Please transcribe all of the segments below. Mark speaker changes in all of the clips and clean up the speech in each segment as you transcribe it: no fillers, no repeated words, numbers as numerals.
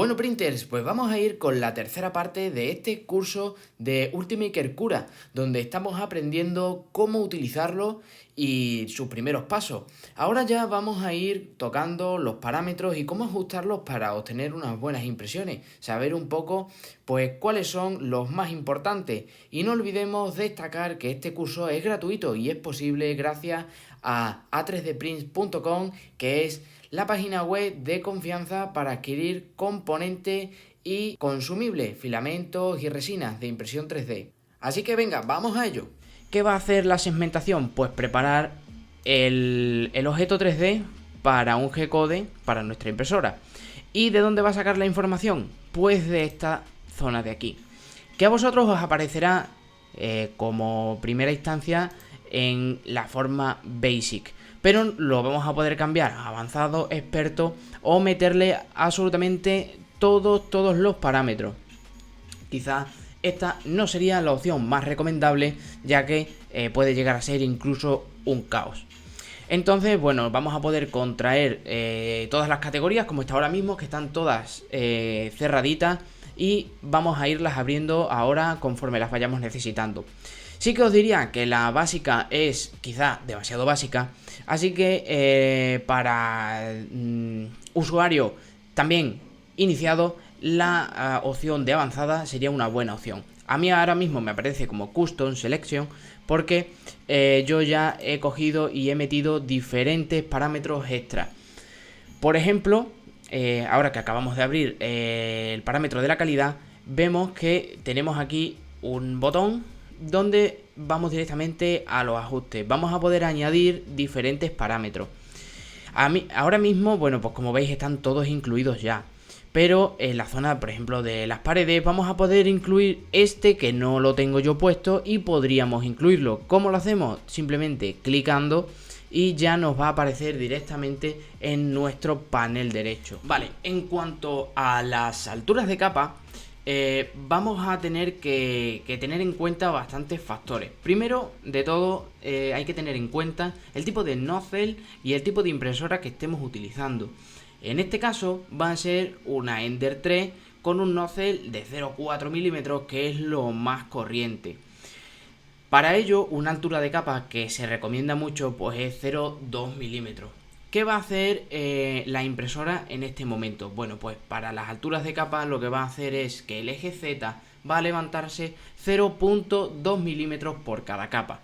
Speaker 1: Bueno, printers, pues vamos a ir con la tercera parte de este curso de Ultimaker Cura, donde estamos aprendiendo cómo utilizarlo y sus primeros pasos. Ahora ya vamos a ir tocando los parámetros y cómo ajustarlos para obtener unas buenas impresiones, saber un poco pues cuáles son los más importantes. Y no olvidemos destacar que este curso es gratuito y es posible gracias a a3dprints.com, que es la página web de confianza para adquirir componentes y consumibles, filamentos y resinas de impresión 3D. Así que venga, vamos a ello. ¿Qué va a hacer la segmentación? Pues preparar el objeto 3D para un G-code para nuestra impresora. ¿Y de dónde va a sacar la información? Pues de esta zona de aquí, que a vosotros os aparecerá como primera instancia en la forma basic, pero lo vamos a poder cambiar a avanzado, experto o meterle absolutamente todos los parámetros. Quizás esta no sería la opción más recomendable, ya que puede llegar a ser incluso un caos. Entonces, bueno, vamos a poder contraer todas las categorías como está ahora mismo, que están todas cerraditas, y vamos a irlas abriendo ahora conforme las vayamos necesitando. Sí que os diría que la básica es quizá demasiado básica, así que para usuario también iniciado, la opción de avanzada sería una buena opción. A mí ahora mismo me aparece como Custom Selection porque yo ya he cogido y he metido diferentes parámetros extra. Por ejemplo, ahora que acabamos de abrir el parámetro de la calidad, vemos que tenemos aquí un botón donde vamos directamente a los ajustes. Vamos a poder añadir diferentes parámetros. Ahora mismo, bueno, pues como veis están todos incluidos ya. Pero en la zona, por ejemplo, de las paredes vamos a poder incluir este que no lo tengo yo puesto y podríamos incluirlo. ¿Cómo lo hacemos? Simplemente clicando y ya nos va a aparecer directamente en nuestro panel derecho. Vale, en cuanto a las alturas de capa, vamos a tener que tener en cuenta bastantes factores. Primero de todo, hay que tener en cuenta el tipo de nozzle y el tipo de impresora que estemos utilizando. En este caso va a ser una Ender 3 con un nozzle de 0,4 milímetros, que es lo más corriente. Para ello, una altura de capa que se recomienda mucho pues es 0,2 milímetros. ¿Qué va a hacer la impresora en este momento? Bueno, pues para las alturas de capa lo que va a hacer es que el eje Z va a levantarse 0,2 milímetros por cada capa.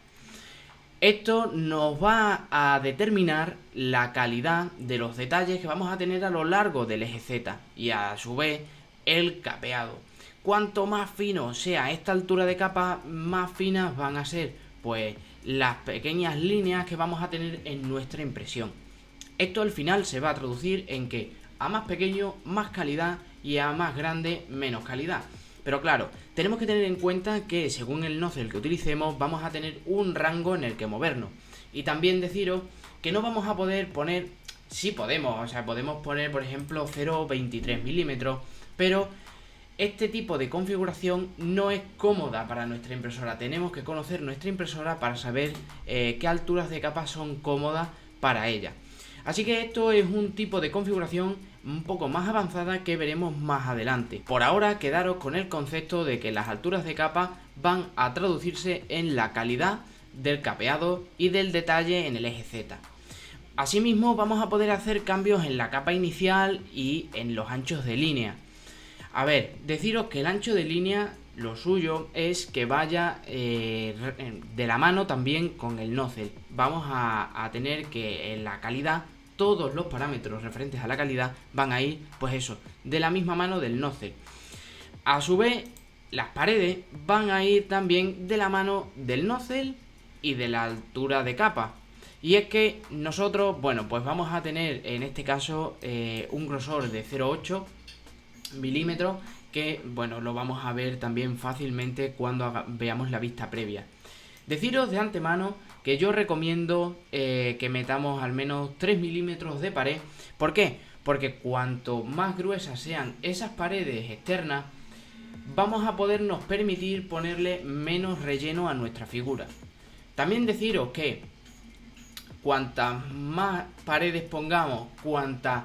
Speaker 1: Esto nos va a determinar la calidad de los detalles que vamos a tener a lo largo del eje Z y a su vez el capeado. Cuanto más fino sea esta altura de capa, más finas van a ser pues las pequeñas líneas que vamos a tener en nuestra impresión. Esto al final se va a traducir en que a más pequeño más calidad y a más grande menos calidad. Pero claro, tenemos que tener en cuenta que según el nozzle que utilicemos vamos a tener un rango en el que movernos. Y también deciros que no vamos a poder poner, sí podemos, o sea, podemos poner por ejemplo 0,23 milímetros, pero este tipo de configuración no es cómoda para nuestra impresora. Tenemos que conocer nuestra impresora para saber qué alturas de capa son cómodas para ella. Así que esto es un tipo de configuración un poco más avanzada que veremos más adelante. Por ahora quedaros con el concepto de que las alturas de capa van a traducirse en la calidad del capeado y del detalle en el eje Z. Asimismo vamos a poder hacer cambios en la capa inicial y en los anchos de línea. A ver, deciros que el ancho de línea, lo suyo es que vaya de la mano también con el nozzle. Vamos a tener que en la calidad todos los parámetros referentes a la calidad van a ir, pues eso, de la misma mano del nozzle. A su vez, las paredes van a ir también de la mano del nozzle y de la altura de capa. Y es que nosotros, bueno, pues vamos a tener en este caso un grosor de 0,8 milímetros, que bueno, lo vamos a ver también fácilmente cuando veamos la vista previa. Deciros de antemano que yo recomiendo que metamos al menos 3 milímetros de pared. ¿Por qué? Porque cuanto más gruesas sean esas paredes externas, vamos a podernos permitir ponerle menos relleno a nuestra figura. También deciros que cuantas más paredes pongamos, cuantas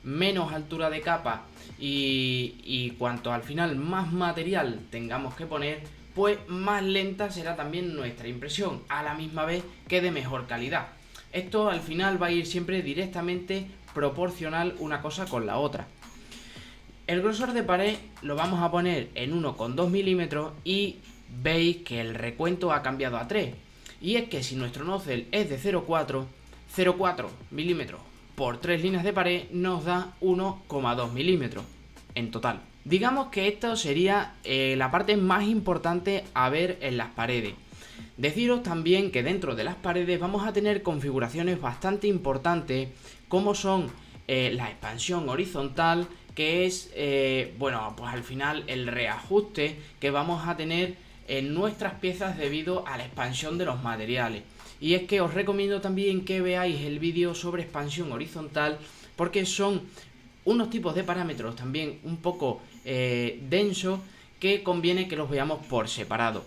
Speaker 1: menos altura de capa y cuanto al final más material tengamos que poner, pues más lenta será también nuestra impresión, a la misma vez que de mejor calidad. Esto al final va a ir siempre directamente proporcional una cosa con la otra. El grosor de pared lo vamos a poner en 1,2 milímetros y veis que el recuento ha cambiado a 3. Y es que si nuestro nozzle es de 0,4 milímetros por 3 líneas de pared nos da 1,2 milímetros en total. Digamos que esto sería la parte más importante a ver en las paredes. Deciros también que dentro de las paredes vamos a tener configuraciones bastante importantes, como son la expansión horizontal, que es, bueno, pues al final el reajuste que vamos a tener en nuestras piezas debido a la expansión de los materiales. Y es que os recomiendo también que veáis el vídeo sobre expansión horizontal, porque son unos tipos de parámetros también un poco densos, que conviene que los veamos por separado.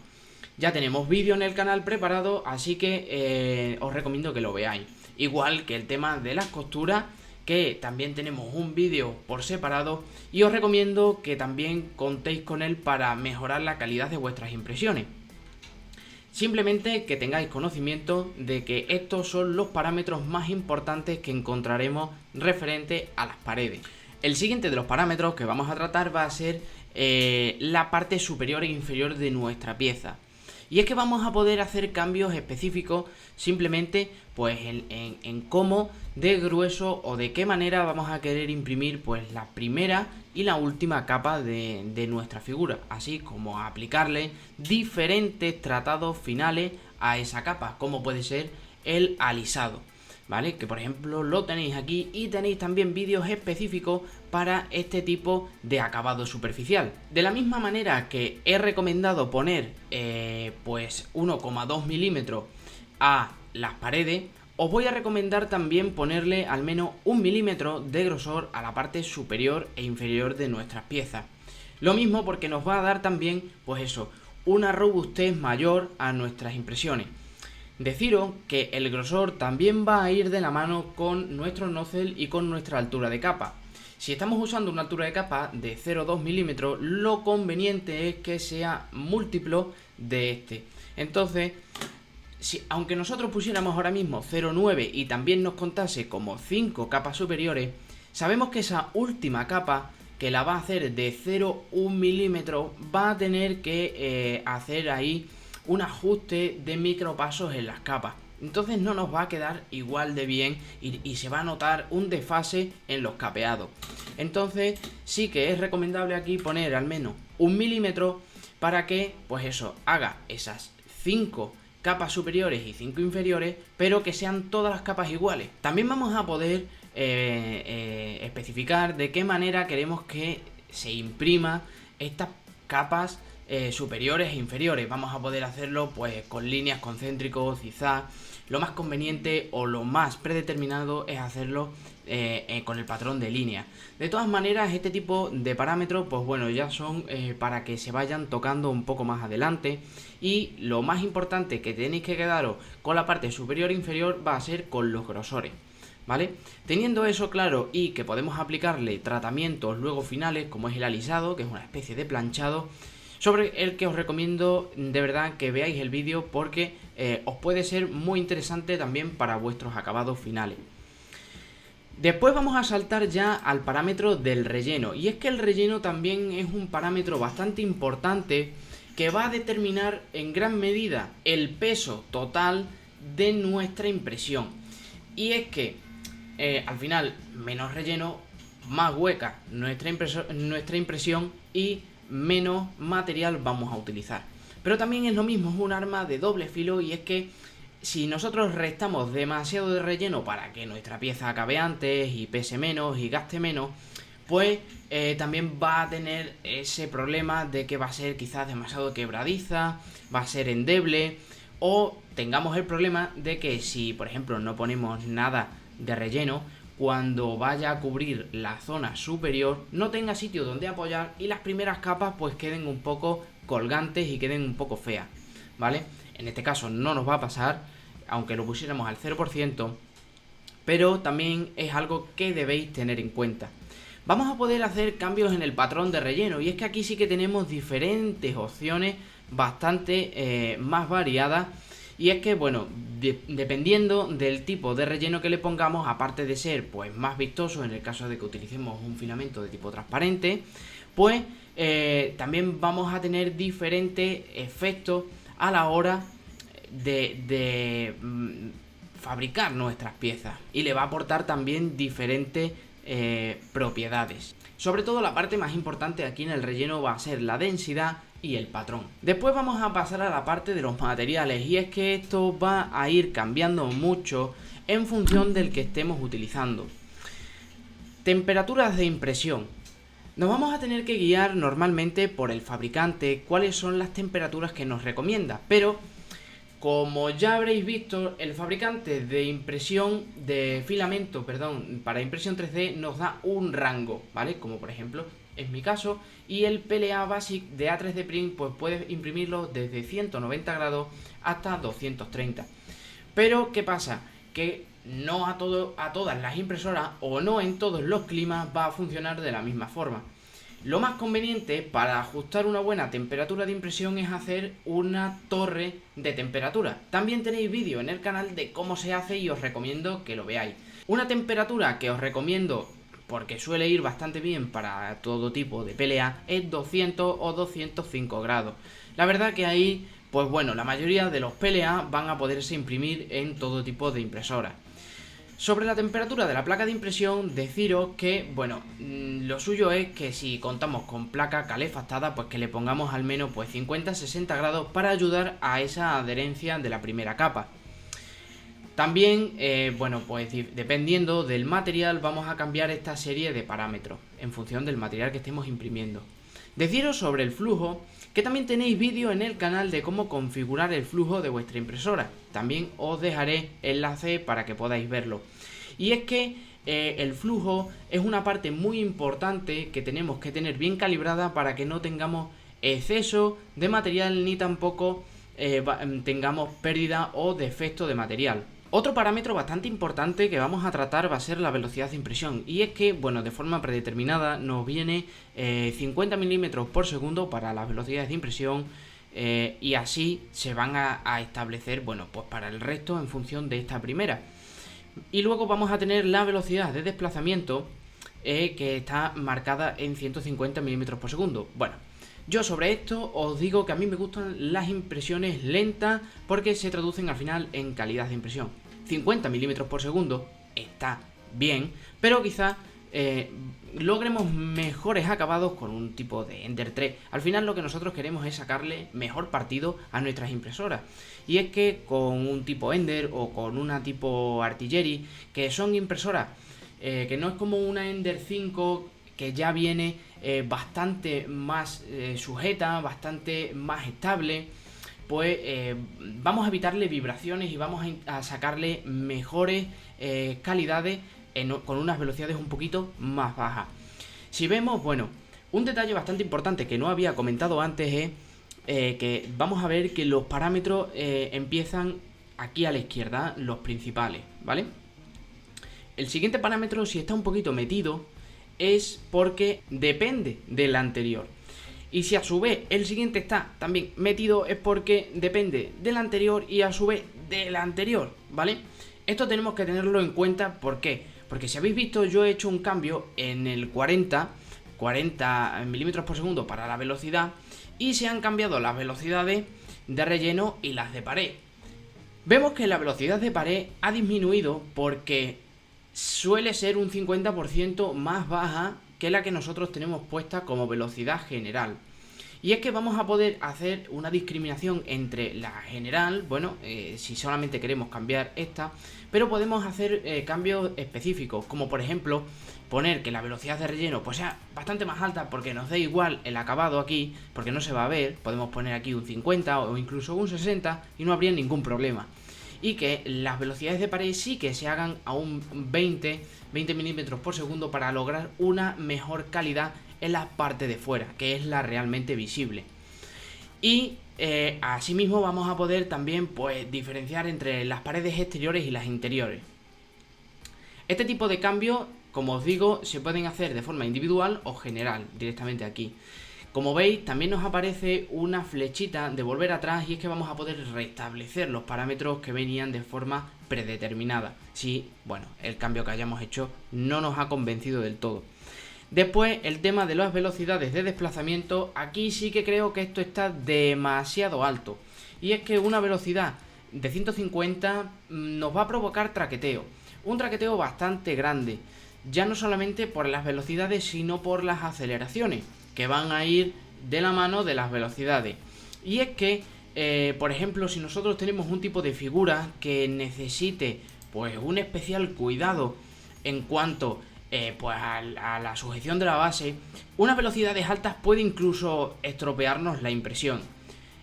Speaker 1: Ya tenemos vídeo en el canal preparado, así que os recomiendo que lo veáis. Igual que el tema de las costuras, que también tenemos un vídeo por separado, y os recomiendo que también contéis con él para mejorar la calidad de vuestras impresiones. Simplemente que tengáis conocimiento de que estos son los parámetros más importantes que encontraremos referente a las paredes. El siguiente de los parámetros que vamos a tratar va a ser la parte superior e inferior de nuestra pieza. Y es que vamos a poder hacer cambios específicos simplemente pues en cómo de grueso o de qué manera vamos a querer imprimir pues la primera y la última capa de nuestra figura, así como aplicarle diferentes tratados finales a esa capa, como puede ser el alisado, ¿vale? Que por ejemplo lo tenéis aquí, y tenéis también vídeos específicos para este tipo de acabado superficial. De la misma manera que he recomendado poner pues 1,2 milímetros a las paredes, os voy a recomendar también ponerle al menos 1 milímetro de grosor a la parte superior e inferior de nuestras piezas. Lo mismo porque nos va a dar también, pues eso, una robustez mayor a nuestras impresiones. Deciros que el grosor también va a ir de la mano con nuestro nozzle y con nuestra altura de capa. Si estamos usando una altura de capa de 0,2 milímetros, lo conveniente es que sea múltiplo de este. Entonces, aunque nosotros pusiéramos ahora mismo 0,9 y también nos contase como 5 capas superiores, sabemos que esa última capa, que la va a hacer de 0,1 milímetros, va a tener que hacer ahí un ajuste de micropasos en las capas. Entonces no nos va a quedar igual de bien y se va a notar un desfase en los capeados. Entonces sí que es recomendable aquí poner al menos 1 milímetro para que, pues eso, haga esas 5 capas superiores y 5 inferiores, pero que sean todas las capas iguales. También vamos a poder especificar de qué manera queremos que se imprima estas capas superiores e inferiores. Vamos a poder hacerlo pues con líneas concéntricos, zigzag. Lo más conveniente o lo más predeterminado es hacerlo con el patrón de línea. De todas maneras, este tipo de parámetros pues bueno, ya son para que se vayan tocando un poco más adelante, y lo más importante que tenéis que quedaros con la parte superior e inferior va a ser con los grosores, ¿vale? Teniendo eso claro y que podemos aplicarle tratamientos luego finales, como es el alisado, que es una especie de planchado, sobre el que os recomiendo de verdad que veáis el vídeo, porque os puede ser muy interesante también para vuestros acabados finales. Después vamos a saltar ya al parámetro del relleno, y es que el relleno también es un parámetro bastante importante que va a determinar en gran medida el peso total de nuestra impresión. Y es que al final, menos relleno, más hueca nuestra impresión y menos material vamos a utilizar. Pero también es lo mismo, es un arma de doble filo, y es que si nosotros restamos demasiado de relleno para que nuestra pieza acabe antes y pese menos y gaste menos, pues también va a tener ese problema de que va a ser quizás demasiado quebradiza, va a ser endeble, o tengamos el problema de que si por ejemplo no ponemos nada de relleno, cuando vaya a cubrir la zona superior no tenga sitio donde apoyar y las primeras capas pues queden un poco colgantes y queden un poco feas, ¿vale? En este caso no nos va a pasar, aunque lo pusiéramos al 0%, pero también es algo que debéis tener en cuenta. Vamos a poder hacer cambios en el patrón de relleno, y es que aquí sí que tenemos diferentes opciones bastante más variadas. Y es que, bueno, dependiendo del tipo de relleno que le pongamos, aparte de ser pues más vistoso en el caso de que utilicemos un filamento de tipo transparente, pues también vamos a tener diferentes efectos a la hora de fabricar nuestras piezas, y le va a aportar también diferentes propiedades. Sobre todo la parte más importante aquí en el relleno va a ser la densidad y el patrón. Después vamos a pasar a la parte de los materiales, y es que esto va a ir cambiando mucho en función del que estemos utilizando. Temperaturas de impresión. Nos vamos a tener que guiar normalmente por el fabricante cuáles son las temperaturas que nos recomienda, pero como ya habréis visto, el fabricante de impresión de filamento, para impresión 3D nos da un rango, ¿vale? Como por ejemplo es mi caso, y el PLA Basic de A3D Print pues puedes imprimirlo desde 190 grados hasta 230. Pero ¿qué pasa? Que no a todas las impresoras o no en todos los climas va a funcionar de la misma forma. Lo más conveniente para ajustar una buena temperatura de impresión es hacer una torre de temperatura. También tenéis vídeo en el canal de cómo se hace y os recomiendo que lo veáis. Una temperatura que os recomiendo, porque suele ir bastante bien para todo tipo de PLA, es 200 o 205 grados. La verdad que ahí, pues bueno, la mayoría de los PLA van a poderse imprimir en todo tipo de impresoras. Sobre la temperatura de la placa de impresión, deciros que, bueno, lo suyo es que si contamos con placa calefactada, pues que le pongamos al menos pues 50-60 grados para ayudar a esa adherencia de la primera capa. También, bueno, pues dependiendo del material vamos a cambiar esta serie de parámetros en función del material que estemos imprimiendo. Deciros sobre el flujo, que también tenéis vídeo en el canal de cómo configurar el flujo de vuestra impresora. También os dejaré enlace para que podáis verlo. Y es que el flujo es una parte muy importante que tenemos que tener bien calibrada para que no tengamos exceso de material ni tampoco tengamos pérdida o defecto de material. Otro parámetro bastante importante que vamos a tratar va a ser la velocidad de impresión, y es que, bueno, de forma predeterminada nos viene 50 milímetros por segundo para las velocidades de impresión, y así se van a establecer, bueno, pues para el resto en función de esta primera. Y luego vamos a tener la velocidad de desplazamiento que está marcada en 150 milímetros por segundo. Bueno, yo sobre esto os digo que a mí me gustan las impresiones lentas porque se traducen al final en calidad de impresión. 50 milímetros por segundo está bien, pero quizás logremos mejores acabados con un tipo de Ender 3. Al final lo que nosotros queremos es sacarle mejor partido a nuestras impresoras. Y es que con un tipo Ender o con una tipo Artillery, que son impresoras que no es como una Ender 5 que ya viene bastante más sujeta, bastante más estable, pues vamos a evitarle vibraciones y vamos a sacarle mejores calidades con unas velocidades un poquito más bajas. Si vemos, bueno, un detalle bastante importante que no había comentado antes es que vamos a ver que los parámetros empiezan aquí a la izquierda, los principales, ¿vale? El siguiente parámetro, si está un poquito metido, es porque depende del anterior. Y si a su vez el siguiente está también metido, es porque depende del anterior y a su vez del anterior, ¿vale? Esto tenemos que tenerlo en cuenta. ¿Por qué? Porque si habéis visto, yo he hecho un cambio en el 40 milímetros por segundo para la velocidad, y se han cambiado las velocidades de relleno y las de pared. Vemos que la velocidad de pared ha disminuido porque suele ser un 50% más baja que la que nosotros tenemos puesta como velocidad general. Y es que vamos a poder hacer una discriminación entre la general, bueno, si solamente queremos cambiar esta, pero podemos hacer cambios específicos, como por ejemplo poner que la velocidad de relleno pues sea bastante más alta porque nos dé igual el acabado aquí, porque no se va a ver. Podemos poner aquí un 50 o incluso un 60 y no habría ningún problema. Y que las velocidades de pared sí que se hagan a un 20 milímetros por segundo para lograr una mejor calidad en la parte de fuera, que es la realmente visible. Y asimismo vamos a poder también pues diferenciar entre las paredes exteriores y las interiores. Este tipo de cambios, como os digo, se pueden hacer de forma individual o general, directamente aquí. Como veis, también nos aparece una flechita de volver atrás y es que vamos a poder restablecer los parámetros que venían de forma predeterminada. Si, bueno, el cambio que hayamos hecho no nos ha convencido del todo. Después, el tema de las velocidades de desplazamiento, aquí sí que creo que esto está demasiado alto. Y es que una velocidad de 150 nos va a provocar traqueteo. Un traqueteo bastante grande, ya no solamente por las velocidades, sino por las aceleraciones, que van a ir de la mano de las velocidades. Y es que, por ejemplo, si nosotros tenemos un tipo de figura que necesite pues un especial cuidado en cuanto pues a la sujeción de la base, unas velocidades altas puede incluso estropearnos la impresión.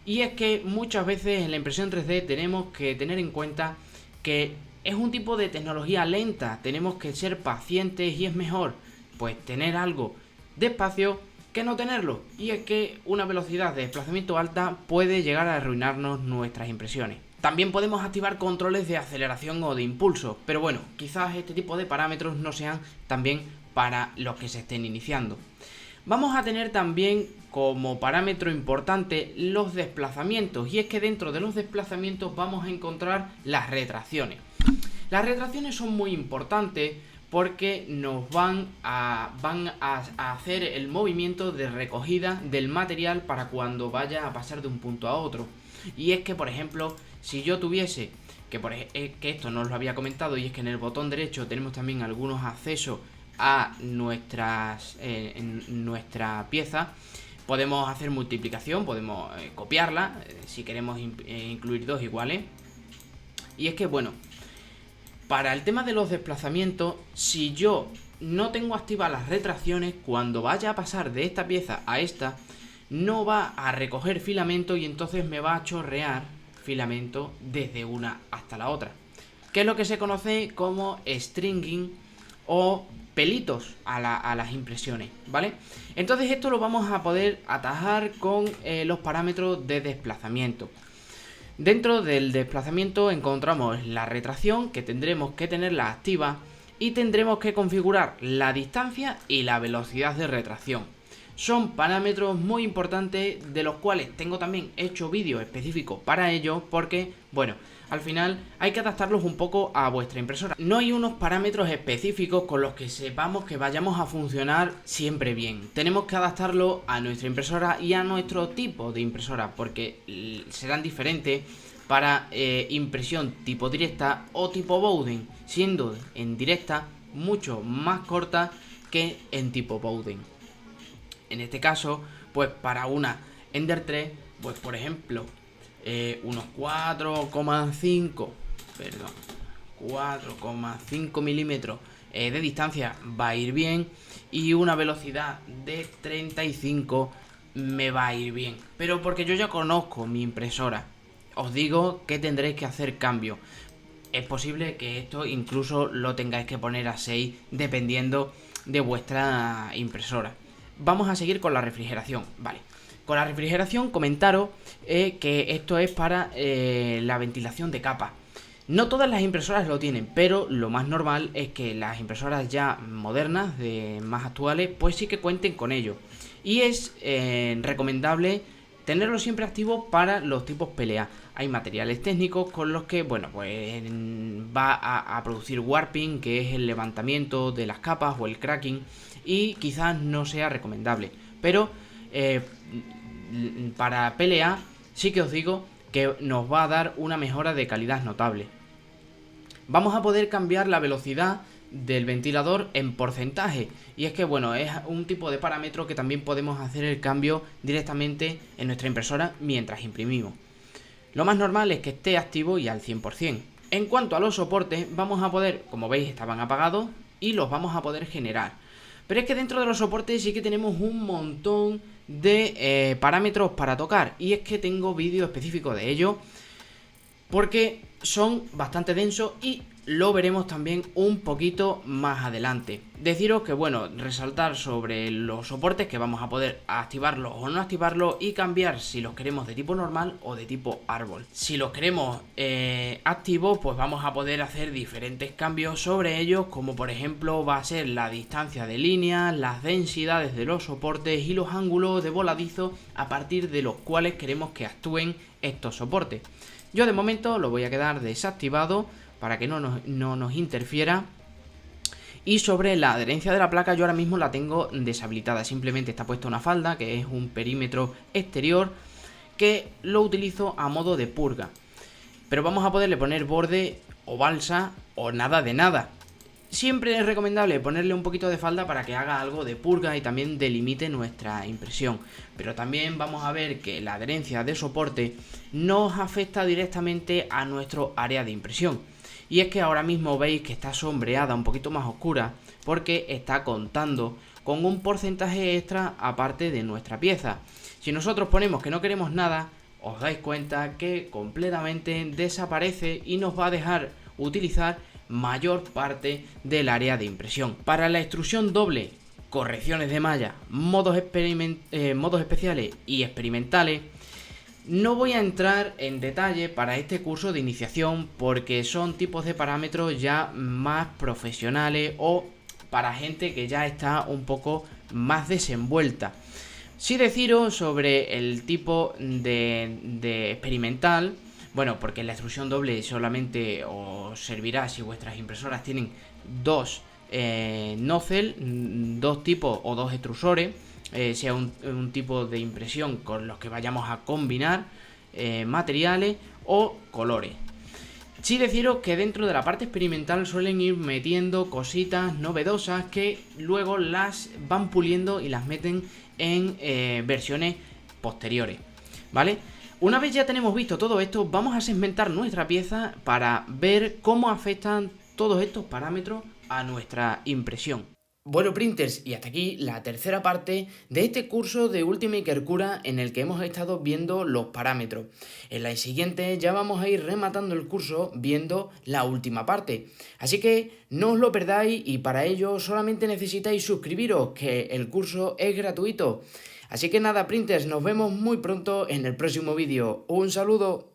Speaker 1: Y es que muchas veces en la impresión 3D tenemos que tener en cuenta que es un tipo de tecnología lenta, tenemos que ser pacientes y es mejor pues tener algo despacio que no tenerlo. Y es que una velocidad de desplazamiento alta puede llegar a arruinarnos nuestras impresiones. También podemos activar controles de aceleración o de impulso, pero bueno, quizás este tipo de parámetros no sean también para los que se estén iniciando. Vamos a tener también como parámetro importante los desplazamientos, y es que dentro de los desplazamientos vamos a encontrar las retracciones. Las retracciones son muy importantes porque nos van a hacer el movimiento de recogida del material para cuando vaya a pasar de un punto a otro. Y es que, por ejemplo, si yo tuviese, que esto no os lo había comentado, y es que en el botón derecho tenemos también algunos accesos a nuestra pieza, podemos hacer multiplicación, podemos copiarla, si queremos incluir dos iguales. Y es que, bueno, para el tema de los desplazamientos, si yo no tengo activas las retracciones, cuando vaya a pasar de esta pieza a esta, no va a recoger filamento y entonces me va a chorrear filamento desde una hasta la otra, que es lo que se conoce como stringing o pelitos a las impresiones, ¿vale? Entonces esto lo vamos a poder atajar con los parámetros de desplazamiento. Dentro del desplazamiento encontramos la retracción, que tendremos que tenerla activa, y tendremos que configurar la distancia y la velocidad de retracción. Son parámetros muy importantes, de los cuales tengo también hecho vídeos específicos para ello, porque, bueno, al final hay que adaptarlos un poco a vuestra impresora. No hay unos parámetros específicos con los que sepamos que vayamos a funcionar siempre bien. Tenemos que adaptarlo a nuestra impresora y a nuestro tipo de impresora, porque serán diferentes para impresión tipo directa o tipo Bowden, siendo en directa mucho más corta que en tipo Bowden. En este caso, pues para una Ender 3, pues por ejemplo, unos 4,5 milímetros de distancia va a ir bien, y una velocidad de 35 me va a ir bien. Pero porque yo ya conozco mi impresora, os digo que tendréis que hacer cambio. Es posible que esto incluso lo tengáis que poner a 6 dependiendo de vuestra impresora. Vamos a seguir con la refrigeración, vale. Con la refrigeración comentaros que esto es para la ventilación de capa. No todas las impresoras lo tienen, pero lo más normal es que las impresoras ya modernas, más actuales, pues sí que cuenten con ello. Y es recomendable tenerlo siempre activo para los tipos PLA. Hay materiales técnicos con los que, bueno, pues va a producir warping, que es el levantamiento de las capas o el cracking, y quizás no sea recomendable. Pero para PLA sí que os digo que nos va a dar una mejora de calidad notable. Vamos a poder cambiar la velocidad del ventilador en porcentaje, y es que, bueno, es un tipo de parámetro que también podemos hacer el cambio directamente en nuestra impresora mientras imprimimos. Lo más normal es que esté activo y al 100%. En cuanto a los soportes, vamos a poder, como veis, estaban apagados y los vamos a poder generar. Pero es que dentro de los soportes sí que tenemos un montón de parámetros para tocar, y es que tengo vídeo específico de ello porque son bastante densos y lo veremos también un poquito más adelante. Deciros que, bueno, resaltar sobre los soportes que vamos a poder activarlos o no activarlos y cambiar si los queremos de tipo normal o de tipo árbol. Si los queremos activos, pues vamos a poder hacer diferentes cambios sobre ellos, como por ejemplo va a ser la distancia de línea, las densidades de los soportes y los ángulos de voladizo a partir de los cuales queremos que actúen estos soportes. Yo de momento lo voy a quedar desactivado para que no nos interfiera. Y sobre la adherencia de la placa, yo ahora mismo la tengo deshabilitada. Simplemente está puesta una falda, que es un perímetro exterior, que lo utilizo a modo de purga. Pero vamos a poderle poner borde o balsa o nada de nada. Siempre es recomendable ponerle un poquito de falda para que haga algo de purga y también delimite nuestra impresión. Pero también vamos a ver que la adherencia de soporte nos afecta directamente a nuestro área de impresión. Y es que ahora mismo veis que está sombreada, un poquito más oscura, porque está contando con un porcentaje extra aparte de nuestra pieza. Si nosotros ponemos que no queremos nada, os dais cuenta que completamente desaparece y nos va a dejar utilizar mayor parte del área de impresión. Para la extrusión doble, correcciones de malla, modos especiales y experimentales, no voy a entrar en detalle para este curso de iniciación porque son tipos de parámetros ya más profesionales o para gente que ya está un poco más desenvuelta. Sí deciros sobre el tipo de experimental, bueno, porque la extrusión doble solamente os servirá si vuestras impresoras tienen dos nozzle, dos tipos o dos extrusores, sea un tipo de impresión con los que vayamos a combinar materiales o colores. Sí deciros que dentro de la parte experimental suelen ir metiendo cositas novedosas que luego las van puliendo y las meten en versiones posteriores, ¿vale? Una vez ya tenemos visto todo esto, vamos a segmentar nuestra pieza para ver cómo afectan todos estos parámetros a nuestra impresión. Bueno, printers, y hasta aquí la tercera parte de este curso de Ultimaker Cura en el que hemos estado viendo los parámetros. En la siguiente ya vamos a ir rematando el curso viendo la última parte. Así que no os lo perdáis y para ello solamente necesitáis suscribiros, que el curso es gratuito. Así que nada, printers, nos vemos muy pronto en el próximo vídeo. ¡Un saludo!